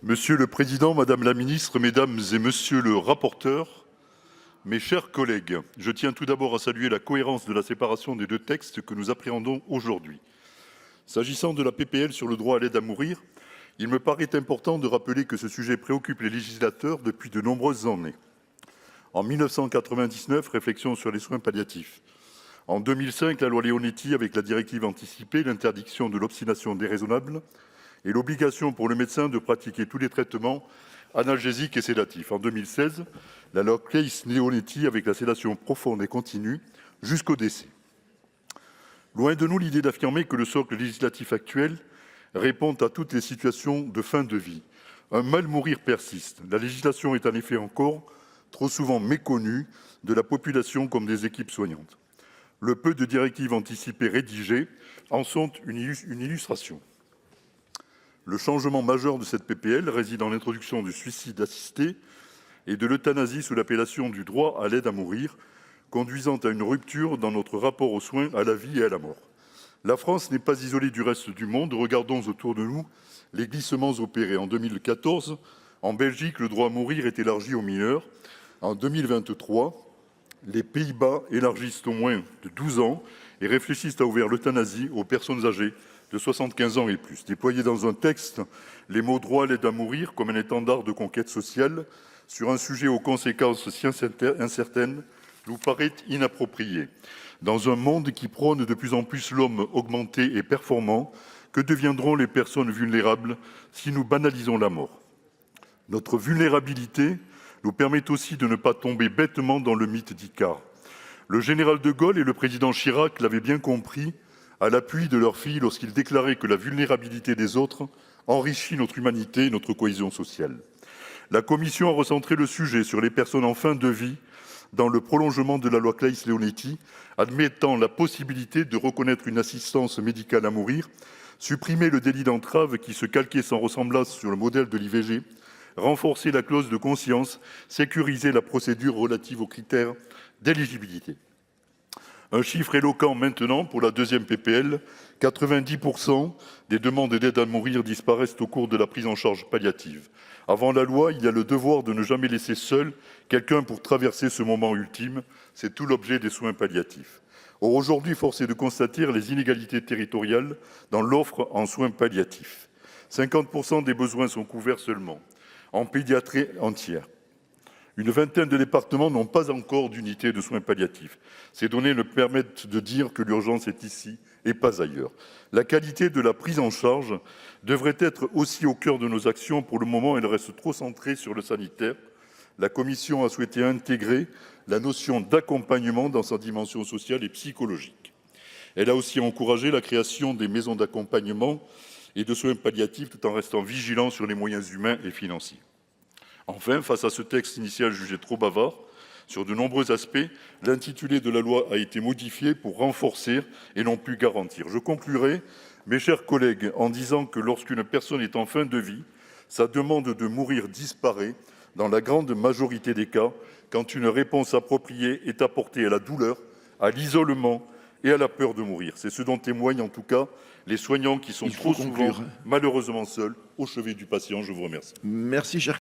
Monsieur le Président, Madame la Ministre, Mesdames et Messieurs le rapporteur, mes chers collègues, je tiens tout d'abord à saluer la cohérence de la séparation des deux textes que nous appréhendons aujourd'hui. S'agissant de la PPL sur le droit à l'aide à mourir, il me paraît important de rappeler que ce sujet préoccupe les législateurs depuis de nombreuses années. En 1999, réflexion sur les soins palliatifs. En 2005, la loi Leonetti avec la directive anticipée, l'interdiction de l'obstination déraisonnable et l'obligation pour le médecin de pratiquer tous les traitements analgésiques et sédatifs. En 2016, la loi Claeys-Leonetti avec la sédation profonde et continue jusqu'au décès. Loin de nous l'idée d'affirmer que le socle législatif actuel répond à toutes les situations de fin de vie. Un mal mourir persiste. La législation est en effet encore trop souvent méconnue de la population comme des équipes soignantes. Le peu de directives anticipées rédigées en sont une illustration. Le changement majeur de cette PPL réside dans l'introduction du suicide assisté et de l'euthanasie sous l'appellation du droit à l'aide à mourir, conduisant à une rupture dans notre rapport aux soins, à la vie et à la mort. La France n'est pas isolée du reste du monde. Regardons autour de nous les glissements opérés. En 2014, en Belgique, le droit à mourir est élargi aux mineurs. En 2023, les Pays-Bas élargissent au moins de 12 ans et réfléchissent à ouvrir l'euthanasie aux personnes âgées de 75 ans et plus. Déployer dans un texte les mots « droit à l'aide à mourir » comme un étendard de conquête sociale sur un sujet aux conséquences si incertaines nous paraît inapproprié. Dans un monde qui prône de plus en plus l'homme augmenté et performant, que deviendront les personnes vulnérables si nous banalisons la mort? Notre vulnérabilité nous permet aussi de ne pas tomber bêtement dans le mythe d'Icare. Le général de Gaulle et le président Chirac l'avaient bien compris à l'appui de leur fille lorsqu'ils déclaraient que la vulnérabilité des autres enrichit notre humanité et notre cohésion sociale. La Commission a recentré le sujet sur les personnes en fin de vie dans le prolongement de la loi Claeys-Leonetti, admettant la possibilité de reconnaître une assistance médicale à mourir, supprimer le délit d'entrave qui se calquait sans ressemblance sur le modèle de l'IVG, renforcer la clause de conscience, sécuriser la procédure relative aux critères d'éligibilité. Un chiffre éloquent maintenant pour la deuxième PPL, 90% des demandes d'aide à mourir disparaissent au cours de la prise en charge palliative. Avant la loi, il y a le devoir de ne jamais laisser seul quelqu'un pour traverser ce moment ultime. C'est tout l'objet des soins palliatifs. Or, aujourd'hui, force est de constater les inégalités territoriales dans l'offre en soins palliatifs. 50% des besoins sont couverts seulement en pédiatrie entière. Une vingtaine de départements n'ont pas encore d'unité de soins palliatifs. Ces données nous permettent de dire que l'urgence est ici et pas ailleurs. La qualité de la prise en charge devrait être aussi au cœur de nos actions. Pour le moment, elle reste trop centrée sur le sanitaire. La Commission a souhaité intégrer la notion d'accompagnement dans sa dimension sociale et psychologique. Elle a aussi encouragé la création des maisons d'accompagnement et de soins palliatifs tout en restant vigilant sur les moyens humains et financiers. Enfin, face à ce texte initial jugé trop bavard, sur de nombreux aspects, l'intitulé de la loi a été modifié pour renforcer et non plus garantir. Je conclurai, mes chers collègues, en disant que lorsqu'une personne est en fin de vie, sa demande de mourir disparaît dans la grande majorité des cas quand une réponse appropriée est apportée à la douleur, à l'isolement et à la peur de mourir. C'est ce dont témoignent en tout cas les soignants qui sont trop souvent malheureusement seuls au chevet du patient. Je vous remercie. Merci, cher